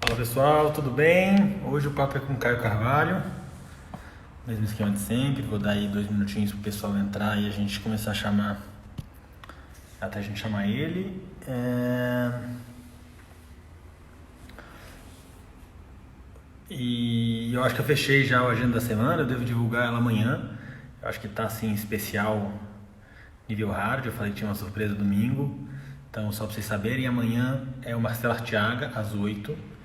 Fala pessoal, tudo bem? Hoje o papo é com o Caio Carvalho, mesmo esquema de sempre. Vou dar aí 2 minutinhos pro pessoal entrar e a gente começar a chamar, até a gente chamar ele. E eu acho que eu fechei já a agenda da semana, eu devo divulgar ela amanhã. Eu acho que tá assim, especial nível hard, eu falei que tinha uma surpresa domingo. Então, só pra vocês saberem, amanhã é o Marcelo Arteaga, às 8.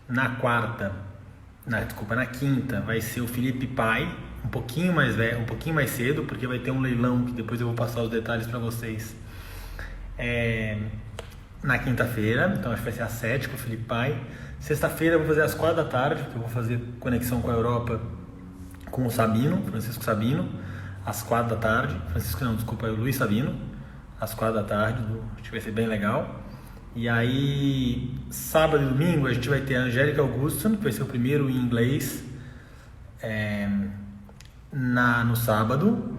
Na quinta vai ser o Felipe Pai, um pouquinho mais velho, um pouquinho mais cedo, porque vai ter um leilão que depois eu vou passar os detalhes para vocês. Na quinta-feira, então acho que vai ser às 7 com o Felipe Pai. Sexta-feira eu vou fazer às 4 da tarde, porque eu vou fazer conexão com a Europa com o Sabino, Francisco Sabino, às 4 da tarde. Francisco não, desculpa, é o Luiz Sabino, às 4 da tarde, acho que vai ser bem legal. E aí, sábado e domingo, a gente vai ter a Angélica Augustin, que vai ser o primeiro em inglês no sábado,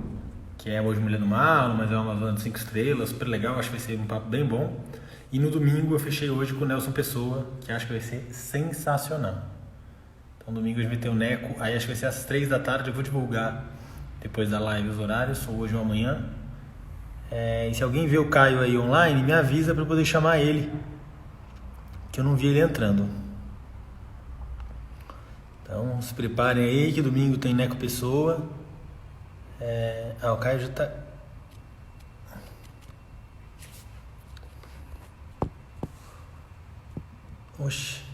que é hoje Mulher do Mar, mas é uma Amazônia de 5 estrelas, super legal, acho que vai ser um papo bem bom. E no domingo eu fechei hoje com o Nelson Pessoa, que acho que vai ser sensacional. Então domingo a gente vai ter o Neco, aí acho que vai ser às 3 da tarde, eu vou divulgar depois da live os horários, ou hoje ou amanhã. E se alguém vê o Caio aí online, me avisa para eu poder chamar ele, que eu não vi ele entrando. Então se preparem aí que domingo tem Neco Pessoa. O Caio já tá. Oxi.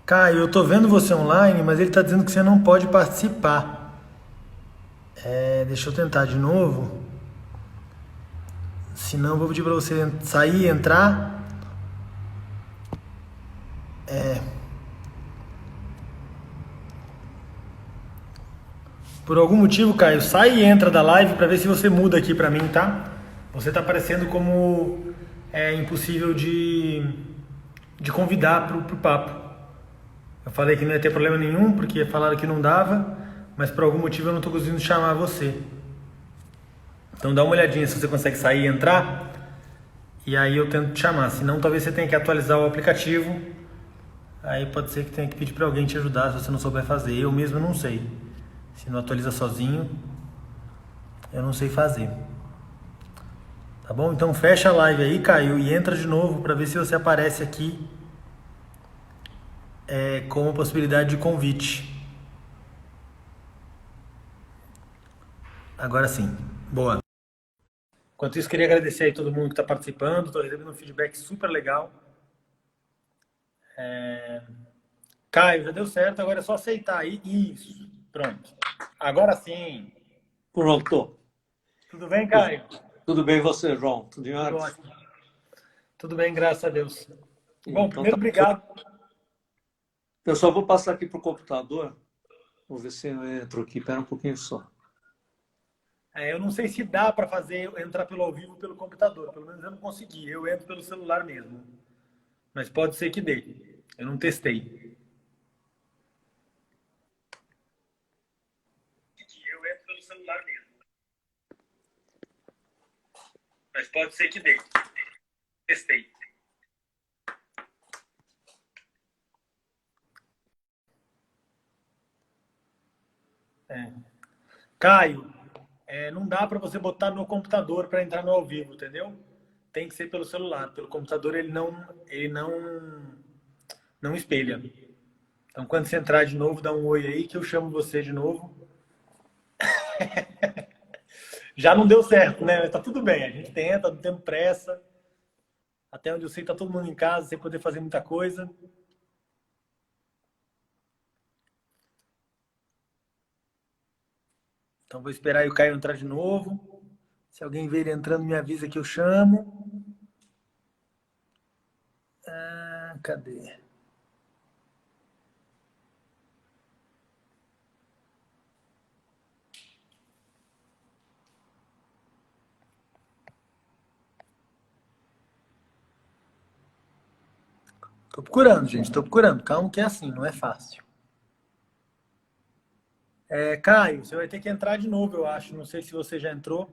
Caio, eu tô vendo você online, mas ele tá dizendo que você não pode participar. Deixa eu tentar de novo. Se não, vou pedir pra você sair e entrar. Por algum motivo, Caio, sai e entra da live pra ver se você muda aqui pra mim, tá? Você tá aparecendo como impossível de convidar pro papo. Eu falei que não ia ter problema nenhum, porque falaram que não dava, mas por algum motivo eu não tô conseguindo chamar você. Então dá uma olhadinha se você consegue sair e entrar, e aí eu tento te chamar. Senão talvez você tenha que atualizar o aplicativo, aí pode ser que tenha que pedir pra alguém te ajudar se você não souber fazer. Eu mesmo não sei. Se não atualiza sozinho, eu não sei fazer. Tá bom? Então fecha a live aí, Caio, e entra de novo pra ver se você aparece aqui com a possibilidade de convite. Agora sim. Boa. Enquanto isso, queria agradecer aí todo mundo que está participando. Estou recebendo um feedback super legal. Caio, já deu certo, agora é só aceitar aí. Isso, pronto. Agora sim. Pronto. Tudo bem, Caio? Tudo bem você, João? Tudo em Tudo ordem? ótimo. Tudo bem, graças a Deus. Bom, Então primeiro, tá. obrigado. Eu só vou passar aqui para o computador. Vou ver se eu entro aqui. Espera um pouquinho só. Eu não sei se dá para fazer entrar pelo ao vivo pelo computador. Pelo menos eu não consegui. Eu entro pelo celular mesmo. Mas pode ser que dê. Eu não testei. Eu entro pelo celular mesmo. Mas pode ser que dê. Testei. Caio, não dá para você botar no computador para entrar no ao vivo, entendeu? Tem que ser pelo celular. Pelo computador ele não espelha. Então quando você entrar de novo, dá um oi aí que eu chamo você de novo. Já não deu certo, né? Mas tá tudo bem. A gente tenta, não temos pressa. Até onde eu sei, tá todo mundo em casa, sem poder fazer muita coisa. Então vou esperar aí o Caio entrar de novo. Se alguém ver ele entrando, me avisa que eu chamo. Cadê? Tô procurando, gente, tô procurando. Calma que é assim, não é fácil. Caio, você vai ter que entrar de novo, eu acho. Não sei se você já entrou.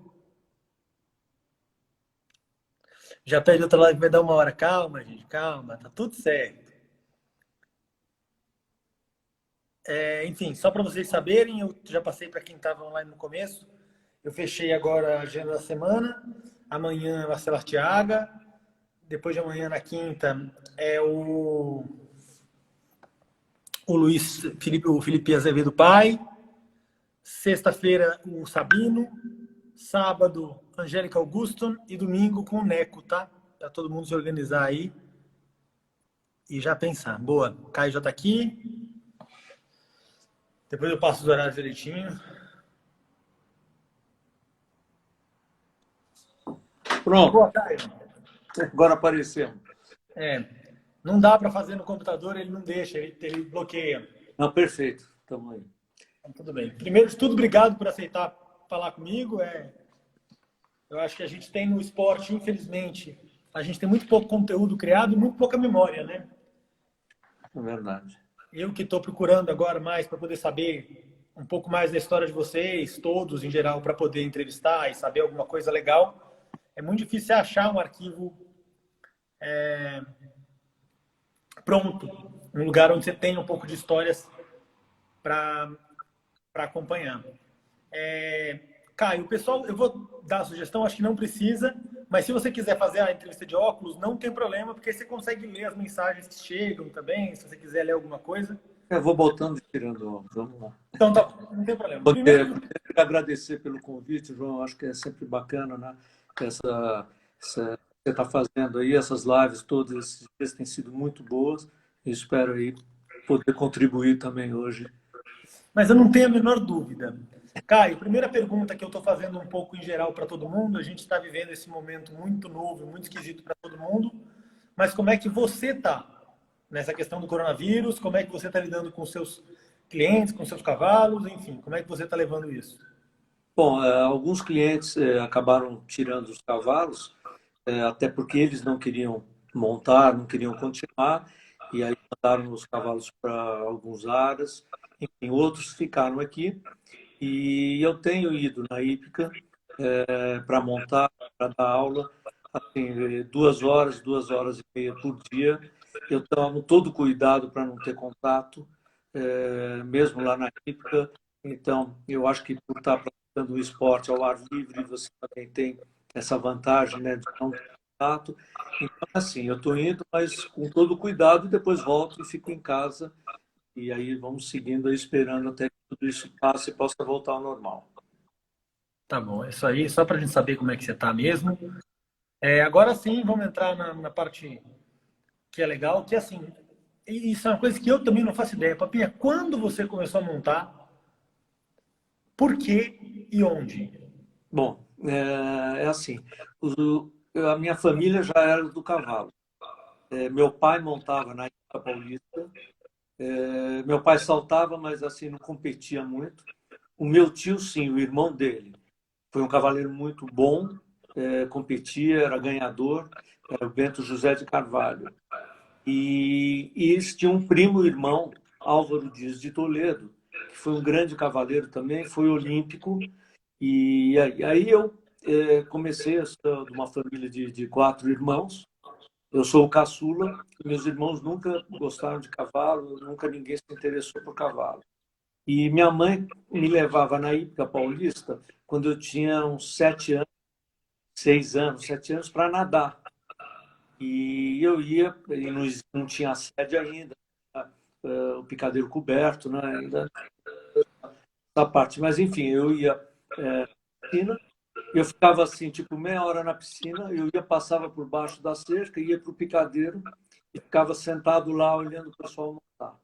Já pede outra live, vai dar 1 hora. Calma, gente, calma, tá tudo certo. Enfim, só para vocês saberem, eu já passei para quem estava online no começo. Eu fechei agora a agenda da semana. Amanhã é Marcelo Arteaga. Depois de amanhã, na quinta, é o Luiz Felipe, o Felipe Azevedo Pai. Sexta-feira, o Sabino. Sábado, Angélica Auguston. E domingo com o Neco, tá? Para todo mundo se organizar aí e já pensar. Boa, Caio já tá aqui. Depois eu passo os horários direitinho. Pronto, Boa, Caio. agora aparecemos. Não dá para fazer no computador, ele não deixa, ele bloqueia. Não, perfeito, estamos aí. Então, tudo bem. Primeiro de tudo, obrigado por aceitar falar comigo. Eu acho que a gente tem no esporte, infelizmente, a gente tem muito pouco conteúdo criado e muito pouca memória, né? É verdade. Eu que estou procurando agora mais para poder saber um pouco mais da história de vocês, todos em geral, para poder entrevistar e saber alguma coisa legal, é muito difícil achar um arquivo pronto, um lugar onde você tenha um pouco de histórias para acompanhar. Caio, o pessoal, eu vou dar a sugestão, acho que não precisa, mas se você quiser fazer a entrevista de óculos, não tem problema, porque você consegue ler as mensagens que chegam também, se você quiser ler alguma coisa. Eu vou botando e tirando. Vamos lá. Então, tá, não tem problema. Primeiro, agradecer pelo convite, João. Acho que é sempre bacana, né? Essa você está fazendo aí, essas lives todos esses dias têm sido muito boas. E espero aí poder contribuir também hoje. Mas eu não tenho a menor dúvida. Caio, primeira pergunta que eu estou fazendo um pouco em geral para todo mundo. A gente está vivendo esse momento muito novo, muito esquisito para todo mundo. Mas como é que você está nessa questão do coronavírus? Como é que você está lidando com seus clientes, com seus cavalos? Enfim, como é que você está levando isso? Bom, alguns clientes acabaram tirando os cavalos, até porque eles não queriam montar, não queriam continuar, e aí mandaram os cavalos para alguns aras. Enfim, outros ficaram aqui. E eu tenho ido na hípica para montar, para dar aula, assim, 2 horas, 2 horas e meia por dia. Eu tomo todo cuidado para não ter contato, mesmo lá na hípica. Então, eu acho que por estar praticando o esporte ao ar livre, você também tem essa vantagem, né, de não ter contato. Então, assim, eu estou indo, mas com todo cuidado, e depois volto e fico em casa. E aí vamos seguindo, aí, esperando até que tudo isso passe e possa voltar ao normal. Tá bom, é isso aí, só para a gente saber como é que você está mesmo. Agora sim, vamos entrar na parte que é legal, que é assim, isso é uma coisa que eu também não faço ideia. Papinha, quando você começou a montar, por quê e onde? Bom, é assim, a minha família já era do cavalo. Meu pai montava na Ilha Paulista. Meu pai saltava, mas assim não competia muito. O meu tio, sim, o irmão dele, foi um cavaleiro muito bom, competia, era ganhador, era o Bento José de Carvalho. E eles tinham um primo irmão, Álvaro Dias de Toledo, que foi um grande cavaleiro também, foi olímpico. E aí eu comecei, eu sou de uma família de 4 irmãos. Eu sou o caçula, meus irmãos nunca gostaram de cavalo, nunca ninguém se interessou por cavalo. E minha mãe me levava na hípica paulista quando eu tinha uns 7 anos, 6 anos, 7 anos, para nadar. E eu ia, e não tinha sede ainda, o picadeiro coberto, né, ainda essa parte. Mas, enfim, eu ia na piscina, eu ficava assim, tipo, meia hora na piscina, eu ia, passava por baixo da cerca, ia para o picadeiro e ficava sentado lá olhando o pessoal montar.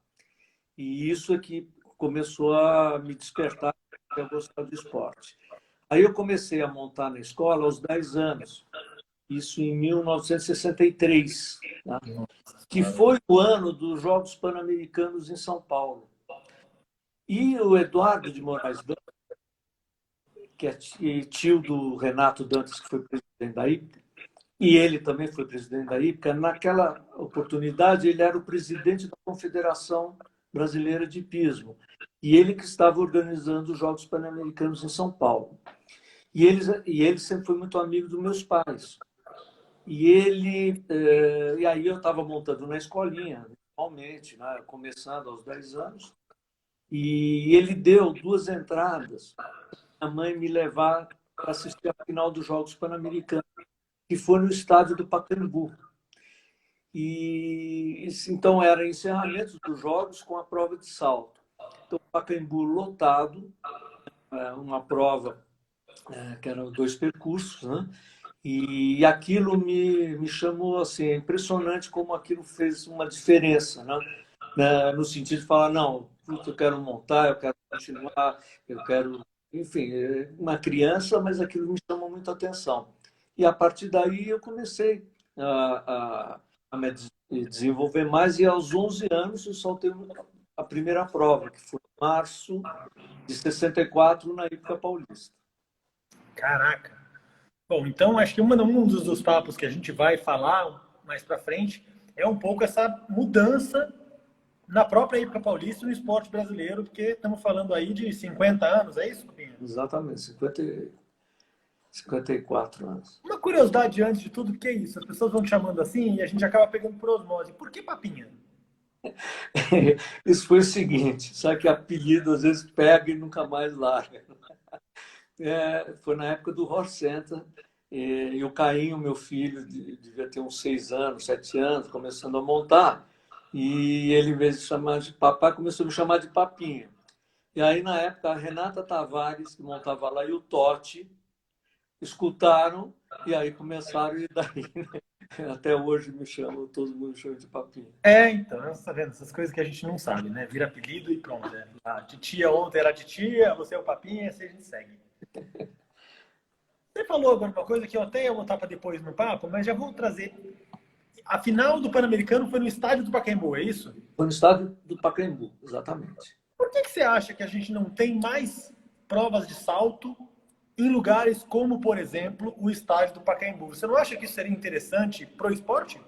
E isso é que começou a me despertar a gostar do esporte. Aí eu comecei a montar na escola aos 10 anos, isso em 1963, tá? Que foi o ano dos Jogos Pan-Americanos em São Paulo. E o Eduardo de Moraes Dantas, que é tio do Renato Dantas, que foi presidente da IPA, e ele também foi presidente da IPA, naquela oportunidade ele era o presidente da Confederação Brasileira de Hipismo, e ele que estava organizando os Jogos Pan-Americanos em São Paulo. E ele sempre foi muito amigo dos meus pais. E aí eu estava montando na escolinha, normalmente, né, começando aos 10 anos, e ele deu 2 entradas para a mãe me levar para assistir a final dos Jogos Pan-Americanos, que foi no estádio do Pacaembu. E então era encerramento dos jogos com a prova de salto. Então, o Pacaembu lotado, uma prova que eram 2 percursos, né? E aquilo me chamou assim, é impressionante como aquilo fez uma diferença, né? No sentido de falar, não, puta, eu quero montar, eu quero continuar, eu quero, enfim, uma criança, mas aquilo me chamou muita atenção. E a partir daí eu comecei a me desenvolver mais, e aos 11 anos eu saltei a primeira prova, que foi em março de 64, na Hípica Paulista. Caraca. Bom, então acho que um dos papos que a gente vai falar mais para frente é um pouco essa mudança na própria época paulista no esporte brasileiro, porque estamos falando aí de 50 anos, é isso, Copinha? Exatamente, 54 anos. Uma curiosidade antes de tudo, que é isso? As pessoas vão te chamando assim e a gente acaba pegando por osmose. Por que Papinha? Isso foi o seguinte, sabe que apelido às vezes pega e nunca mais larga. Foi na época do Horse Center, e o Cainho, meu filho, devia ter uns 6 anos, 7 anos, começando a montar, e ele, em vez de chamar de papai, começou a me chamar de Papinha. E aí, na época, a Renata Tavares, que montava lá, e o Totti, escutaram, e aí começaram, e daí, até hoje me chamam, todo mundo me chama de Papinha. Então, tá vendo? Essas coisas que a gente não sabe, né? Vira apelido e pronto. Né? A titia ontem era a titia, você é o Papinha, assim a gente segue. Você falou agora uma coisa que eu até ia botar para depois no papo, mas já vou trazer. A final do Pan-Americano foi no estádio do Pacaembu, é isso? Foi no estádio do Pacaembu, exatamente. Por que você acha que a gente não tem mais provas de salto em lugares como, por exemplo, o estádio do Pacaembu? Você não acha que isso seria interessante para o esporte?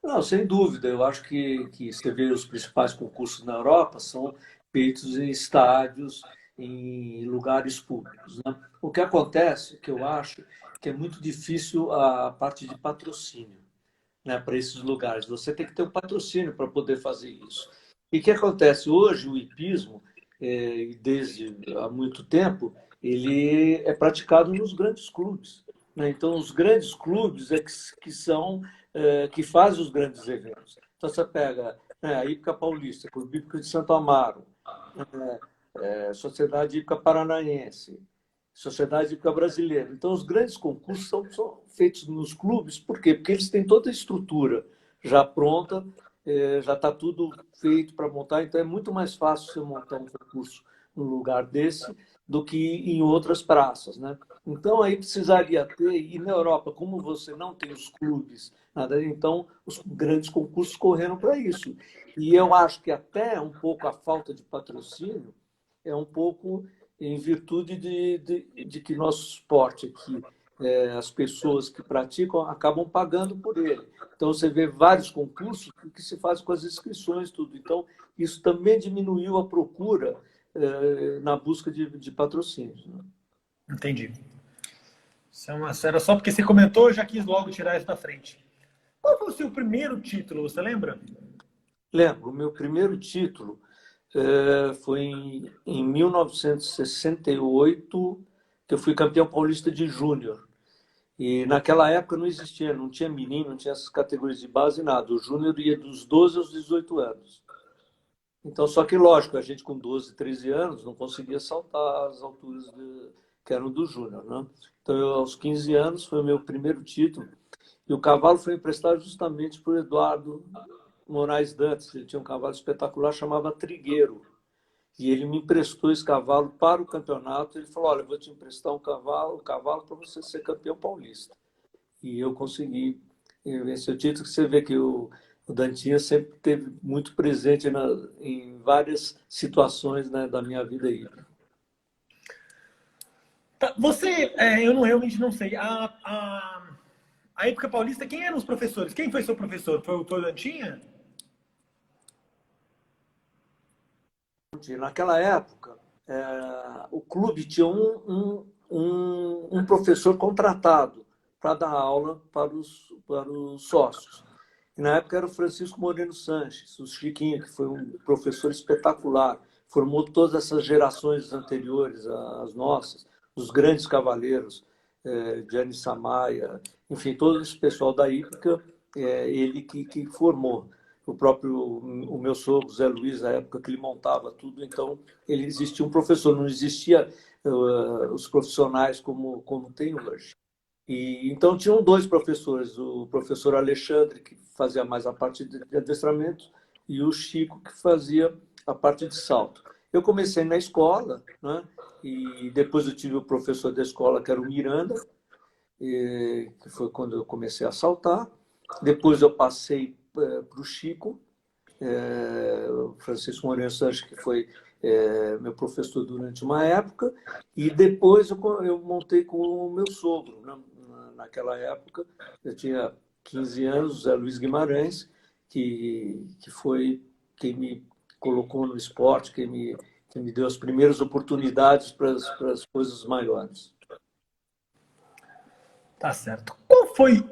Não, sem dúvida. Eu acho que você vê os principais concursos na Europa são feitos em estádios, em lugares públicos, né? O que acontece, que eu acho, que é muito difícil a parte de patrocínio, né, para esses lugares. Você tem que ter um patrocínio para poder fazer isso. E o que acontece? Hoje, o hipismo, desde há muito tempo, ele é praticado nos grandes clubes, né? Então, os grandes clubes que são que fazem os grandes eventos. Então, você pega, né, a Hípica Paulista, Clube Hípico de Santo Amaro, Sociedade Hípica Paranaense, Sociedade Hípica Brasileira. Então, os grandes concursos são feitos nos clubes, por quê? Porque eles têm toda a estrutura já pronta, já está tudo feito para montar, então é muito mais fácil você montar um concurso num lugar desse do que em outras praças, né? Então, aí precisaria ter, e na Europa, como você não tem os clubes, nada, então os grandes concursos correram para isso. E eu acho que até um pouco a falta de patrocínio é um pouco em virtude de que nosso esporte aqui, as pessoas que praticam acabam pagando por ele. Então, você vê vários concursos que se fazem com as inscrições, tudo. Então, isso também diminuiu a procura na busca de patrocínios, né? Entendi. Era só porque você comentou, eu já quis logo tirar isso da frente. Qual foi o seu primeiro título, você lembra? Lembro, o meu primeiro título foi em 1968, que eu fui campeão paulista de júnior. E naquela época não existia, não tinha menino, não tinha essas categorias de base, nada. O júnior ia dos 12 aos 18 anos. Então, só que, lógico, a gente com 12, 13 anos não conseguia saltar as alturas que eram do júnior, né? Então, aos 15 anos, foi o meu primeiro título. E o cavalo foi emprestado justamente por Eduardo Moraes Dantas. Ele tinha um cavalo espetacular, chamava Trigueiro. E ele me emprestou esse cavalo para o campeonato. Ele falou, olha, eu vou te emprestar um cavalo para você ser campeão paulista. E eu consegui vencer o título. Você vê que o Dantinha sempre esteve muito presente em várias situações, né, da minha vida aí. Tá, eu não, realmente não sei. A época paulista, quem eram os professores? Quem foi seu professor? Foi o Dantinha? Naquela época, o clube tinha um professor contratado para dar aula para os sócios. E na época era o Francisco Moreno Sanches, o Chiquinho, que foi um professor espetacular, formou todas essas gerações anteriores às nossas, os grandes cavaleiros, Gianni Samaia, enfim, todo esse pessoal da hípica, ele que formou. O meu sogro, Zé Luiz, na época que ele montava tudo, então ele existia um professor, não existia os profissionais como tem hoje. E, então tinham dois professores, o professor Alexandre, que fazia mais a parte de adestramento, e o Chico, que fazia a parte de salto. Eu comecei na escola, né? E depois eu tive o professor da escola, que era o Miranda, que foi quando eu comecei a saltar. Depois eu passei para o Chico, o Francisco Moreno Sanches, que foi meu professor durante uma época, e depois eu montei com o meu sogro. Naquela época, eu tinha 15 anos, Zé Luiz Guimarães, que foi quem me colocou no esporte, quem me deu as primeiras oportunidades para as coisas maiores. Tá certo. Qual foi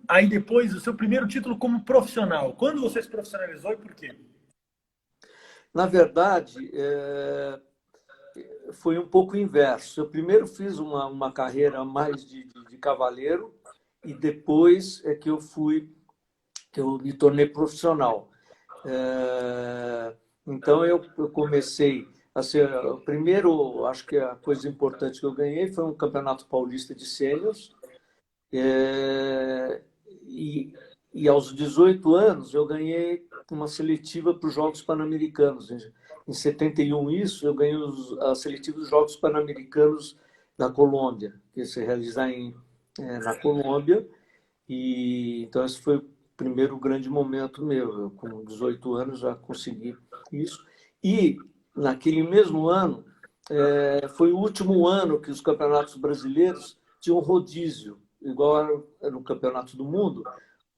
aí depois o seu primeiro título como profissional? Quando você se profissionalizou e por quê? Na verdade, foi um pouco inverso. Eu primeiro fiz uma carreira mais de cavaleiro e depois é que eu me tornei profissional. Então eu comecei a ser o primeiro, acho que a coisa importante que eu ganhei foi um campeonato paulista de sêniors. E aos 18 anos eu ganhei uma seletiva para os Jogos Pan-Americanos. Em 71, isso, eu ganhei a seletiva dos Jogos Pan-Americanos da Colômbia, que ia se realizar na Colômbia. E, então, esse foi o primeiro grande momento meu. Eu, com 18 anos, já consegui isso. E, naquele mesmo ano, foi o último ano que os campeonatos brasileiros tinham rodízio, igual era no Campeonato do Mundo.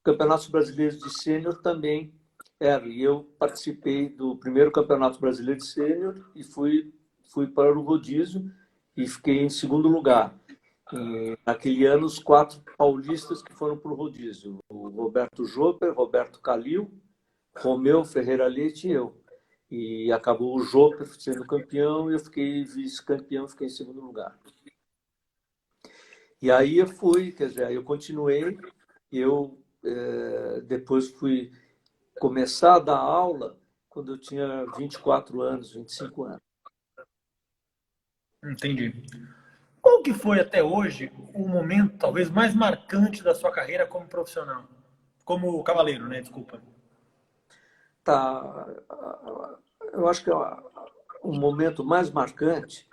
Campeonatos Brasileiros de Sênior também era. E eu participei do primeiro Campeonato Brasileiro de Sênior e fui para o rodízio e fiquei em segundo lugar. E, naquele ano, os 4 paulistas que foram para o rodízio. O Roberto Jopper, Roberto Calil, Romeu Ferreira Leite e eu. E acabou o Jopper sendo campeão e eu fiquei vice-campeão, fiquei em segundo lugar. E aí eu fui, quer dizer, aí eu continuei, eu depois fui começar a dar aula quando eu tinha 24 anos, 25 anos. Entendi. Qual que foi até hoje o momento talvez mais marcante da sua carreira como profissional? Como cavaleiro, né? Desculpa. Tá, eu acho que o momento mais marcante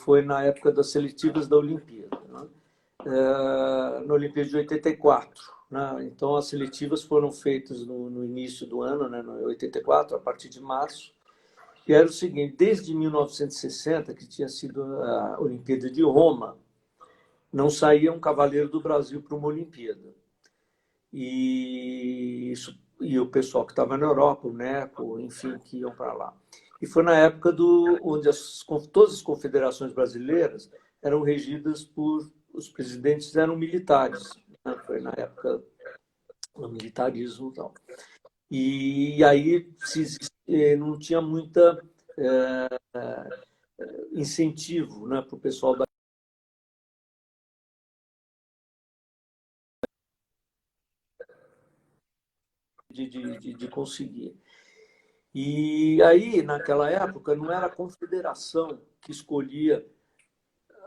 foi na época das seletivas da Olimpíada, né? Na Olimpíada de 84. Né? Então, as seletivas foram feitas no início do ano, né? No 84, a partir de março. E era o seguinte, desde 1960, que tinha sido a Olimpíada de Roma, não saía um cavaleiro do Brasil para uma Olimpíada. E o pessoal que estava na Europa, o NECO, enfim, que iam para lá. E foi na época onde todas as confederações brasileiras eram regidas por os presidentes eram militares. Né? Foi na época do militarismo e tal. E aí não tinha muita incentivo, né, para o pessoal de conseguir. E aí, naquela época, não era a confederação que escolhia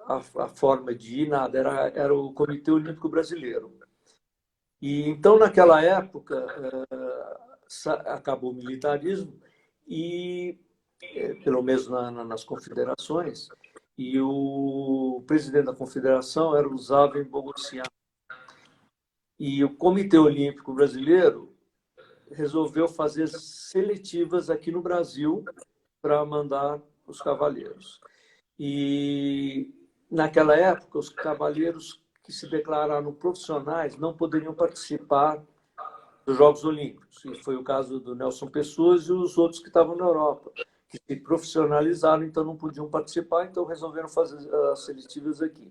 a forma de ir, nada, era o Comitê Olímpico Brasileiro. E então, naquela época, acabou o militarismo e, pelo menos nas confederações, e o presidente da confederação era o Zaven Bogossian. E o Comitê Olímpico Brasileiro resolveu fazer seletivas aqui no Brasil para mandar os cavaleiros. E naquela época, os cavaleiros que se declararam profissionais não poderiam participar dos Jogos Olímpicos. E foi o caso do Nelson Pessoas e os outros que estavam na Europa, que se profissionalizaram, então não podiam participar, então resolveram fazer as seletivas aqui.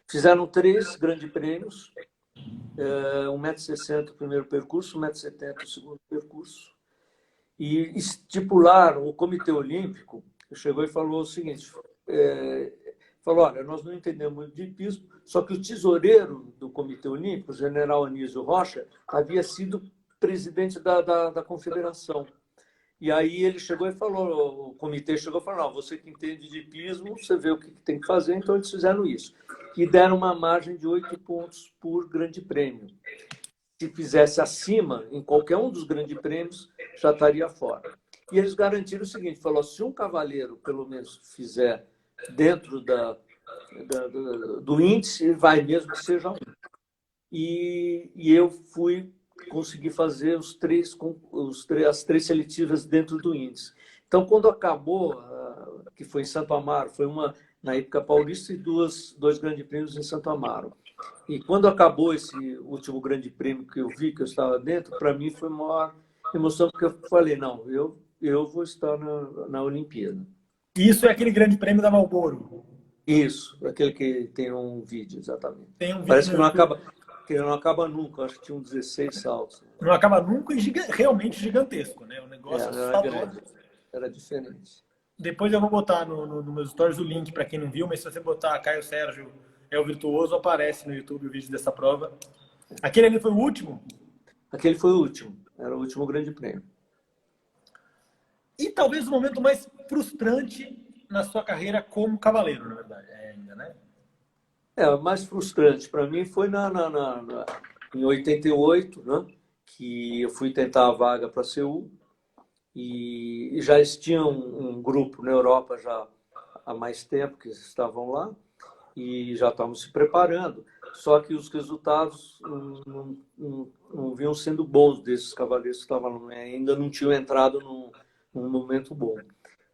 Fizeram 3 grandes prêmios, 1,60 m o primeiro percurso, 1,70 m o segundo percurso, e estipularam, o Comitê Olímpico chegou e falou o seguinte, falou, olha, nós não entendemos muito de hipismo, só que o tesoureiro do Comitê Olímpico, o general Anísio Rocha, havia sido presidente da confederação. E aí ele chegou e falou, o comitê chegou e falou, não, você que entende de hipismo, você vê o que tem que fazer, então eles fizeram isso. E deram uma margem de 8 pontos por grande prêmio. Se fizesse acima, em qualquer um dos grandes prêmios, já estaria fora. E eles garantiram o seguinte, falou, se um cavaleiro, pelo menos, fizer dentro do índice, vai mesmo que seja um. E eu consegui fazer as 3 seletivas dentro do índice. Então, quando acabou, que foi em Santo Amaro, foi uma na época paulista e 2 grandes prêmios em Santo Amaro. E quando acabou esse último grande prêmio que eu vi, que eu estava dentro, para mim foi uma maior emoção, porque eu falei, não, eu vou estar na Olimpíada. Isso é aquele grande prêmio da Marlboro. Isso, aquele que tem um vídeo, exatamente. Tem um vídeo. Parece que não acaba nunca, acho que tinham 16 saltos. Não acaba nunca e realmente gigantesco, né? O negócio assustador. Era diferente. Depois eu vou botar no meus stories o link para quem não viu, mas se você botar Caio Sérgio é o virtuoso, aparece no YouTube o vídeo dessa prova. Aquele ali foi o último? Aquele foi o último, era o último grande prêmio. E talvez o momento mais frustrante na sua carreira como cavaleiro, na verdade, ainda, né? O mais frustrante para mim foi em 88, né? Que eu fui tentar a vaga para Seul e já existia um grupo na Europa já há mais tempo que estavam lá e já estavam se preparando. Só que os resultados não vinham sendo bons desses cavaleiros que estavam lá, ainda não tinham entrado num momento bom.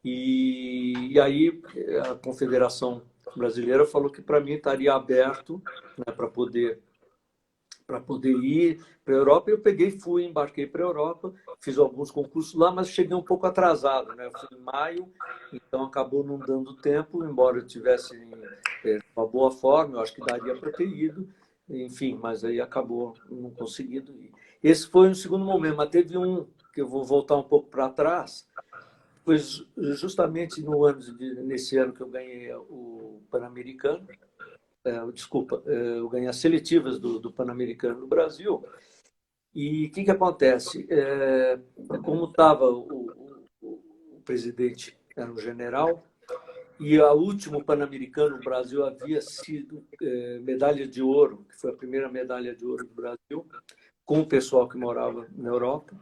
E aí a Confederação Brasileira falou que para mim estaria aberto, né, para poder ir para a Europa. Eu embarquei para a Europa, fiz alguns concursos lá, mas cheguei um pouco atrasado, né? Eu fui em maio, então acabou não dando tempo, embora eu tivesse uma boa forma, eu acho que daria para ter ido, enfim, mas aí acabou não conseguindo ir. Esse foi o segundo momento, mas teve um que eu vou voltar um pouco para trás. Foi justamente nesse ano que eu ganhei o Pan-Americano, eu ganhei as seletivas do Pan-Americano no Brasil. E o que acontece? Como estava o presidente, era um general, e o último Pan-Americano no Brasil havia sido medalha de ouro, que foi a primeira medalha de ouro do Brasil, com o pessoal que morava na Europa.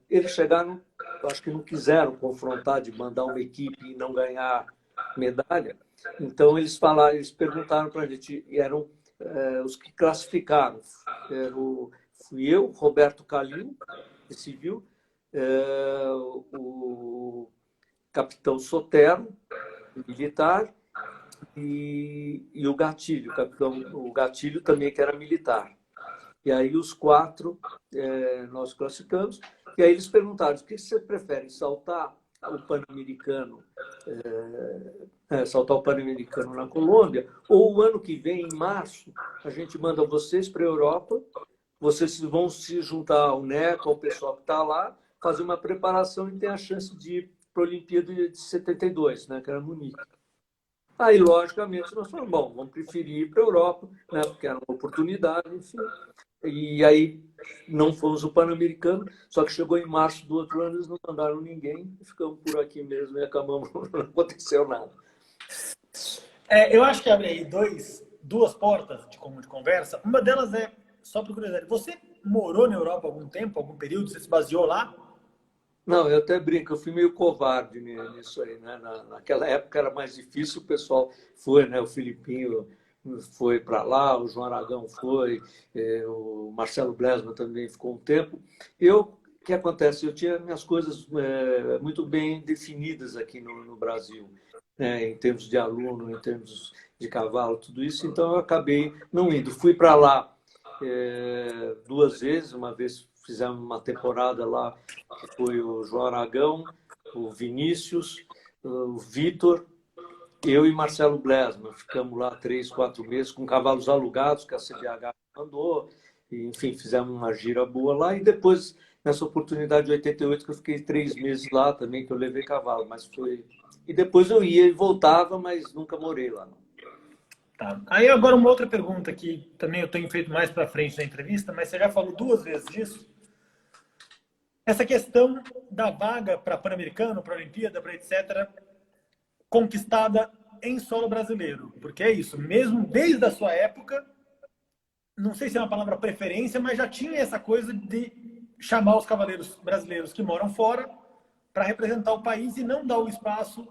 Eles chegaram, acho que não quiseram confrontar de mandar uma equipe e não ganhar medalha. Então eles perguntaram para a gente, e eram os que classificaram. Fui eu, Roberto Calil, de civil, o capitão Sotero, militar, e o Gatilho, o Gatilho também que era militar. E aí os 4 nós classificamos. E aí eles perguntaram, o que você prefere, saltar o Pan-Americano na Colômbia, ou o ano que vem, em março, a gente manda vocês para a Europa, vocês vão se juntar ao NECA, ao pessoal que está lá, fazer uma preparação e ter a chance de ir para a Olimpíada de 72, né, que era Munique. Aí, logicamente, nós falamos, bom, vamos preferir ir para a Europa, né, porque era uma oportunidade, enfim. E aí não fomos o Pan-Americano, só que chegou em março do outro ano, eles não mandaram ninguém, e ficamos por aqui mesmo e acabamos, não aconteceu nada. Eu acho que abre aí duas portas de conversa. Uma delas é, só por curiosidade, você morou na Europa algum tempo, algum período? Você se baseou lá? Não, eu até brinco, eu fui meio covarde nisso aí, né? Naquela época era mais difícil, o pessoal foi, né? O Filipinho foi para lá, o João Aragão foi, o Marcelo Blesma também ficou um tempo. O que acontece? Eu tinha minhas coisas muito bem definidas aqui no Brasil, né? Em termos de aluno, em termos de cavalo, tudo isso, então eu acabei não indo. Fui para lá 2 vezes, uma vez fizemos uma temporada lá, que foi o João Aragão, o Vinícius, o Vitor Eu e Marcelo Blesman ficamos lá 3, 4 meses com cavalos alugados que a CBH mandou. E, enfim, fizemos uma gira boa lá. E depois, nessa oportunidade de 88, que eu fiquei 3 meses lá também, que eu levei cavalo. Mas foi... E depois eu ia e voltava, mas nunca morei lá. Não. Tá. Aí agora uma outra pergunta que também eu tenho feito mais para frente na entrevista, mas você já falou 2 vezes disso. Essa questão da vaga para Pan-Americano, para Olimpíada, para etc., conquistada em solo brasileiro. Porque é isso, mesmo desde a sua época, não sei se é uma palavra preferência, mas já tinha essa coisa de chamar os cavaleiros brasileiros que moram fora para representar o país e não dar o espaço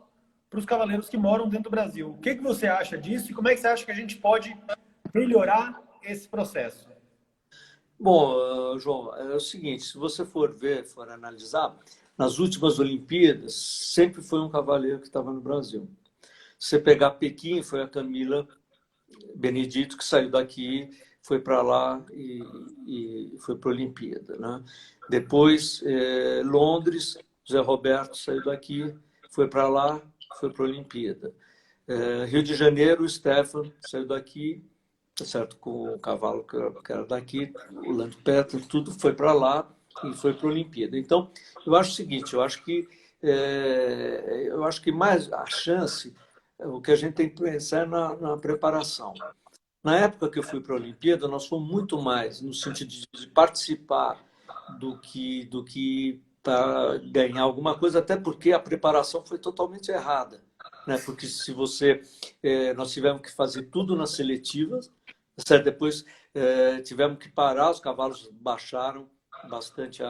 para os cavaleiros que moram dentro do Brasil. O que você acha disso e como é que você acha que a gente pode melhorar esse processo? Bom, João, é o seguinte, se você for ver, for analisar, nas últimas Olimpíadas, sempre foi um cavaleiro que estava no Brasil. Se você pegar Pequim, foi a Camila Benedito que saiu daqui, foi para lá e foi para a Olimpíada. Né? Depois, Londres, José Roberto saiu daqui, foi para lá, foi para a Olimpíada. Rio de Janeiro, o Stefan saiu daqui, tá certo, com o cavalo que era daqui, o Lando Petra, tudo foi para lá e foi para a Olimpíada. Então, eu acho o seguinte, eu acho que mais a chance, o que a gente tem que pensar é na preparação. Na época que eu fui para a Olimpíada, nós fomos muito mais no sentido de participar do que para ganhar alguma coisa, até porque a preparação foi totalmente errada. Né? Porque se você... nós tivemos que fazer tudo nas seletivas, certo? Depois tivemos que parar, os cavalos baixaram bastante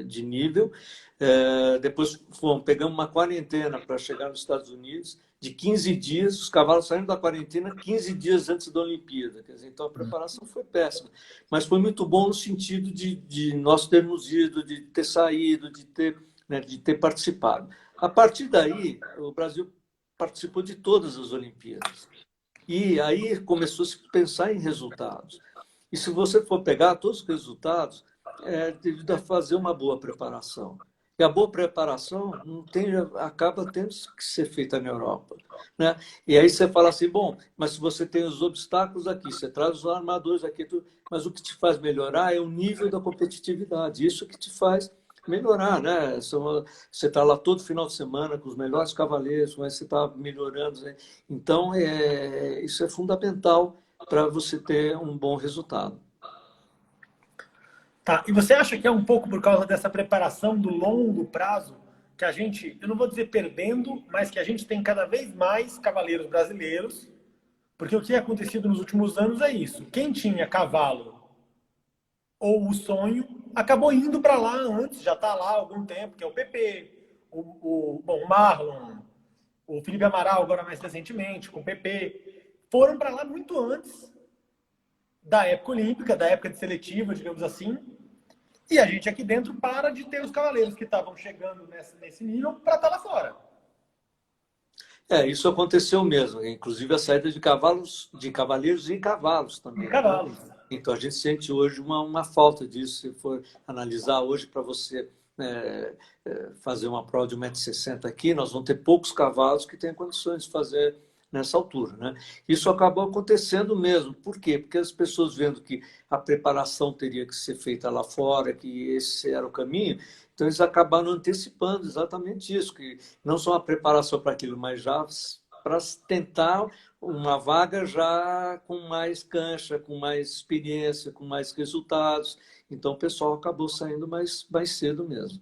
de nível. Depois pegamos uma quarentena para chegar nos Estados Unidos, de 15 dias, os cavalos saíram da quarentena 15 dias antes da Olimpíada. Quer dizer, então a preparação foi péssima. Mas foi muito bom no sentido de nós termos ido, de ter saído, de ter participado. A partir daí, o Brasil participou de todas as Olimpíadas. E aí começou a se pensar em resultados. E se você for pegar todos os resultados, devido a fazer uma boa preparação. E a boa preparação acaba tendo que ser feita na Europa. Né? E aí você fala assim, bom, mas se você tem os obstáculos aqui, você traz os armadores aqui, mas o que te faz melhorar é o nível da competitividade. Isso que te faz melhorar, né? Você está lá todo final de semana com os melhores cavaleiros, mas você está melhorando. Né? Então, isso é fundamental para você ter um bom resultado. Tá, e você acha que é um pouco por causa dessa preparação do longo prazo que a gente, eu não vou dizer perdendo, mas que a gente tem cada vez mais cavaleiros brasileiros, porque o que tem acontecido nos últimos anos é isso. Quem tinha cavalo ou o sonho acabou indo para lá antes, já está lá há algum tempo, que é o PP, o Marlon, o Felipe Amaral agora mais recentemente, com o PP, foram para lá muito antes da época olímpica, da época de seletiva, digamos assim, e a gente aqui dentro para de ter os cavaleiros que estavam chegando nesse nível para estar lá fora. Isso aconteceu mesmo, inclusive a saída de cavaleiros e cavalos também. E cavalos. Né? Então a gente sente hoje uma falta disso, se for analisar hoje para você fazer uma prova de 1,60 m aqui, nós vamos ter poucos cavalos que tenham condições de fazer nessa altura. Né? Isso acabou acontecendo mesmo. Por quê? Porque as pessoas vendo que a preparação teria que ser feita lá fora, que esse era o caminho, então eles acabaram antecipando exatamente isso, que não só a preparação para aquilo, mas já para tentar uma vaga já com mais cancha, com mais experiência, com mais resultados. Então o pessoal acabou saindo mais cedo mesmo.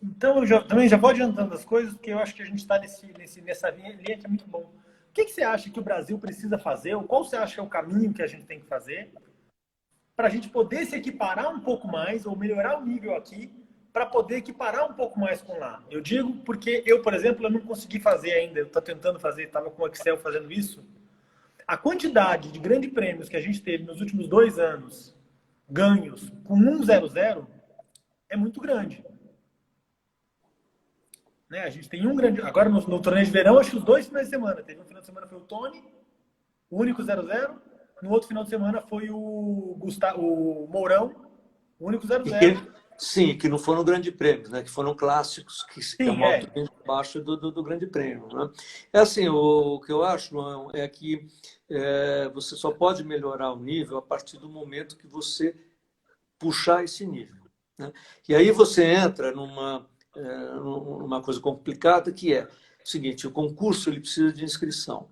Então, eu também já vou adiantando as coisas, porque eu acho que a gente está nessa linha que é muito bom. O que você acha que o Brasil precisa fazer, ou qual você acha que é o caminho que a gente tem que fazer, para a gente poder se equiparar um pouco mais, ou melhorar o nível aqui, para poder equiparar um pouco mais com lá? Eu digo porque eu, por exemplo, eu não consegui fazer ainda, eu estou tentando fazer, estava com o Excel fazendo isso. A quantidade de grandes prêmios que a gente teve nos últimos 2 anos, ganhos com 1,00, é muito grande. Né? A gente tem um grande... Agora, no torneio de verão, acho que os 2 finais de semana. Teve um final de semana foi o Tony, o único 0-0. No outro final de semana foi o Mourão, o único 0-0. Sim, que não foram grande prêmios, né? Que foram clássicos, que a Sim, moto vem abaixo do grande prêmio. Né? É assim, o que eu acho, Luan, é que você só pode melhorar o nível a partir do momento que você puxar esse nível. Né? E aí você entra numa coisa complicada que é o seguinte, o concurso ele precisa de inscrição.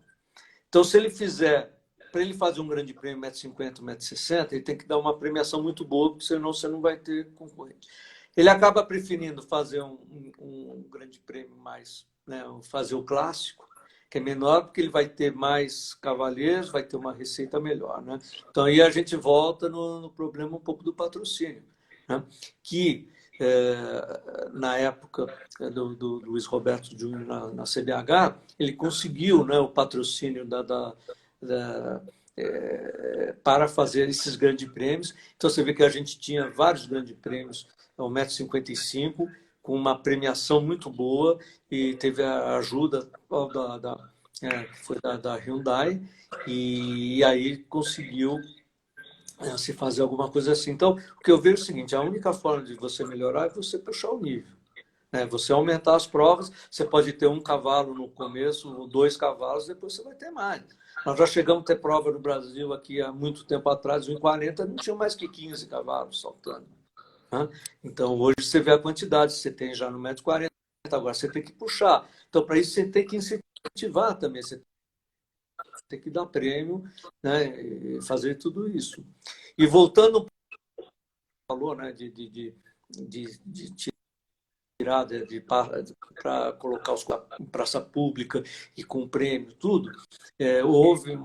Então, se ele fizer, para ele fazer um grande prêmio 1,50 m, 1,60 m, ele tem que dar uma premiação muito boa, porque senão você não vai ter concorrente. Ele acaba preferindo fazer um grande prêmio mais, né, fazer o clássico, que é menor, porque ele vai ter mais cavaleiros, vai ter uma receita melhor. Né? Então, aí a gente volta no problema um pouco do patrocínio, né? Que na época do Luiz Roberto Júnior na CBH, ele conseguiu, né, o patrocínio para fazer esses grandes prêmios. Então, você vê que a gente tinha vários grandes prêmios, 1,55 m, com uma premiação muito boa, e teve a ajuda que foi da Hyundai, e aí conseguiu se fazer alguma coisa assim. Então, o que eu vejo é o seguinte, a única forma de você melhorar é você puxar o nível. Né? Você aumentar as provas, você pode ter um cavalo no começo, 2 cavalos, depois você vai ter mais. Nós já chegamos a ter prova no Brasil aqui há muito tempo atrás, em 40 não tinha mais que 15 cavalos saltando. Né? Então, hoje você vê a quantidade que você tem já no 1,40 m, agora você tem que puxar. Então, para isso, você tem que incentivar também, você tem que dar prêmio, né? E fazer tudo isso. E voltando, falou, né, de tirar para colocar os em praça pública e com prêmio, tudo. Houve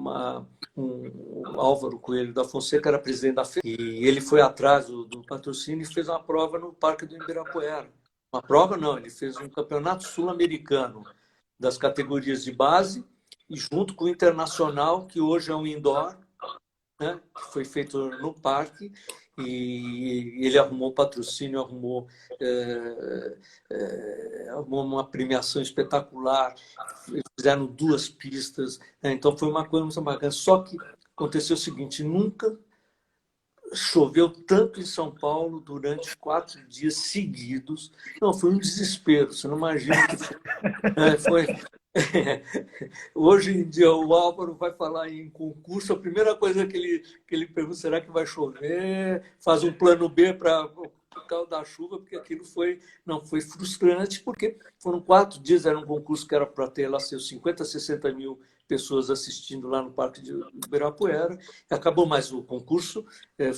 um Álvaro Coelho da Fonseca, era presidente da FEA, e ele foi atrás do patrocínio e fez uma prova no Parque do Ibirapuera. Uma prova não, ele fez um campeonato sul-americano das categorias de base, e junto com o internacional, que hoje é um indoor, né, que foi feito no parque, e ele arrumou patrocínio, arrumou uma premiação espetacular, fizeram 2 pistas, né, então foi uma coisa muito bacana. Só que aconteceu o seguinte, nunca choveu tanto em São Paulo durante 4 dias seguidos. Não, foi um desespero, você não imagina o que foi. Foi Hoje em dia, o Álvaro vai falar em concurso, a primeira coisa que ele pergunta, será que vai chover? Faz um plano B para por causa da chuva, porque aquilo foi frustrante, porque foram 4 dias, era um concurso que era para ter lá seus 50, 60 mil pessoas assistindo lá no Parque de Ibirapuera. Acabou, mas o concurso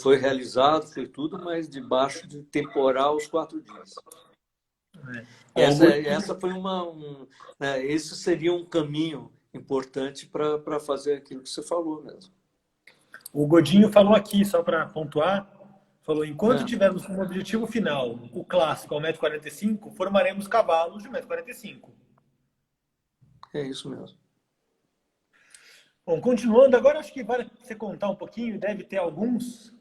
foi realizado, foi tudo, mas debaixo de temporal os 4 dias. Essa foi né, esse seria um caminho importante para fazer aquilo que você falou mesmo. O Godinho falou aqui, só para pontuar, falou, enquanto É, tivermos como objetivo final o clássico ao 1,45 m, formaremos cavalos de 1,45 m. é isso mesmo. Bom, continuando, agora acho que vale você contar um pouquinho, deve ter alguns,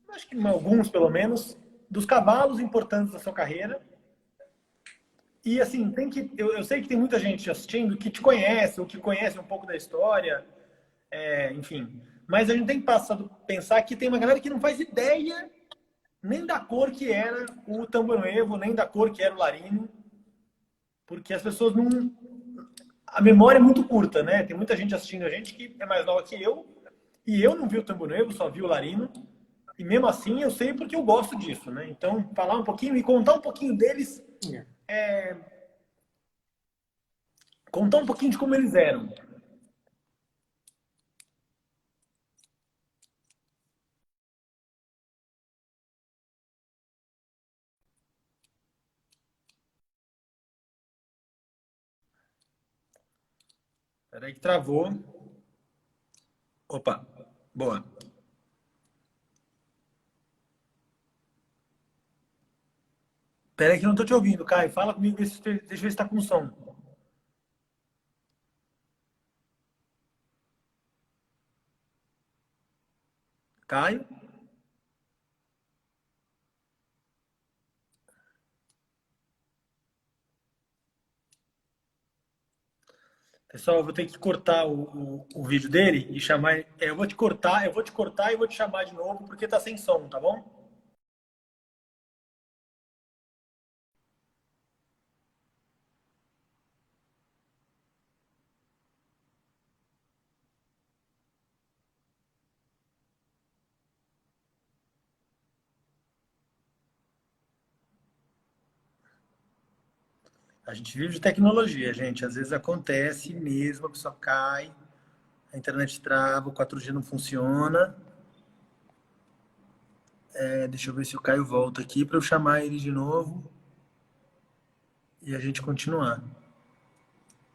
acho que alguns pelo menos, dos cavalos importantes da sua carreira. E assim, eu sei que tem muita gente assistindo que te conhece, ou que conhece um pouco da história, enfim. Mas a gente tem que pensar que tem uma galera que não faz ideia nem da cor que era o Tambonoevo, nem da cor que era o Larino, porque as pessoas não... A memória é muito curta, né? Tem muita gente assistindo a gente que é mais nova que eu, e eu não vi o Tambonoevo, só vi o Larino, e mesmo assim eu sei porque eu gosto disso, né? Então, falar um pouquinho e contar um pouquinho deles, contar um pouquinho de como eles eram. Peraí que travou. Opa, boa. Peraí que eu não tô te ouvindo, Caio. Fala comigo, deixa eu ver se tá com som. Caio? Pessoal, eu vou ter que cortar o vídeo dele e chamar. Eu vou te cortar e vou te chamar de novo porque tá sem som, tá bom? A gente vive de tecnologia, gente. Às vezes acontece mesmo, a pessoa cai, a internet trava, o 4G não funciona. Deixa eu ver se o Caio volta aqui para eu chamar ele de novo e a gente continuar.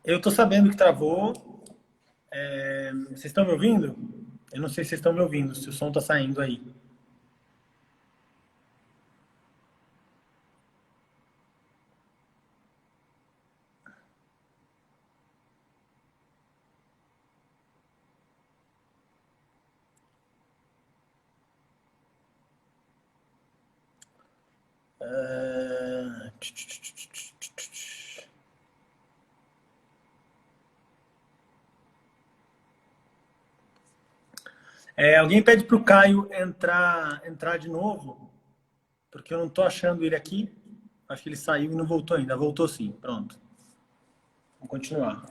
Eu tô sabendo que travou. Vocês estão me ouvindo? Eu não sei se vocês estão me ouvindo, se o som tá saindo aí. Ah, alguém pede para o Caio entrar de novo, porque eu não estou achando ele aqui. Acho que ele saiu e não voltou ainda. Voltou sim, pronto. Vamos continuar.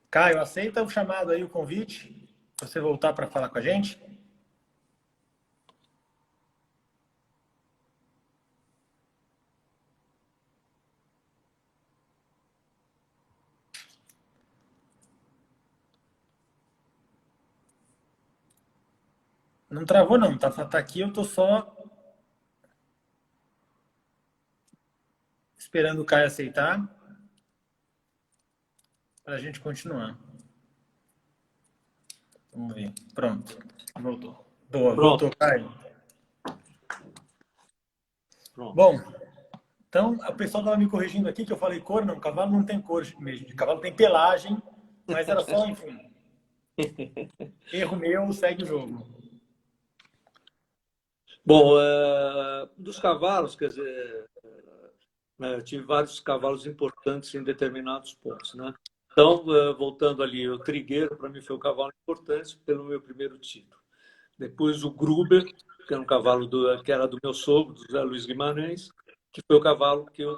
Caio, aceita o chamado aí, o convite, para você voltar para falar com a gente? Não travou não, tá aqui, eu tô só esperando o Caio aceitar para a gente continuar. Vamos ver. Pronto. Voltou. Boa, Pronto. voltou, Caio. Pronto. Bom, então o pessoal estava me corrigindo aqui que eu falei cor, não, cavalo não tem cor mesmo. Cavalo tem pelagem, mas era só, enfim. Erro meu, segue o jogo. Bom, dos cavalos, quer dizer, eu tive vários cavalos importantes em determinados pontos, né? Então, voltando ali, o Trigueiro, para mim, foi um cavalo importante pelo meu primeiro título. Depois o Gruber, que era um cavalo que era do meu sogro, do José Luiz Guimarães, que foi o cavalo que eu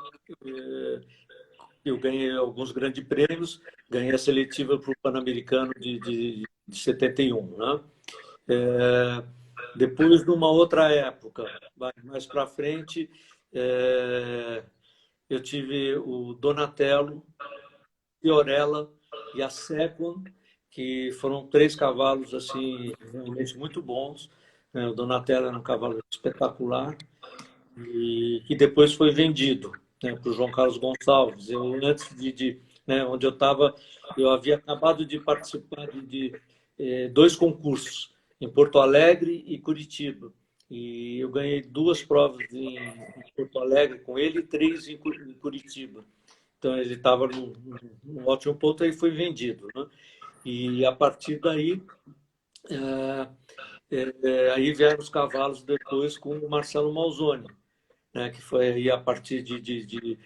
ganhei alguns grandes prêmios, ganhei a seletiva para o Pan-Americano de 71, né? Depois, numa outra época, mais para frente, eu tive o Donatello, Fiorella e a Second, que foram três cavalos assim realmente muito bons. O Donatello era um cavalo espetacular e que depois foi vendido, né, para o João Carlos Gonçalves. Eu antes né, onde eu estava, eu havia acabado de participar de dois concursos em Porto Alegre e Curitiba. E eu ganhei duas provas em Porto Alegre com ele e três em Curitiba. Então ele estava num ótimo ponto e foi vendido, né? E a partir daí, aí vieram os cavalos depois com o Marcelo Malzoni, né? Que foi aí a partir de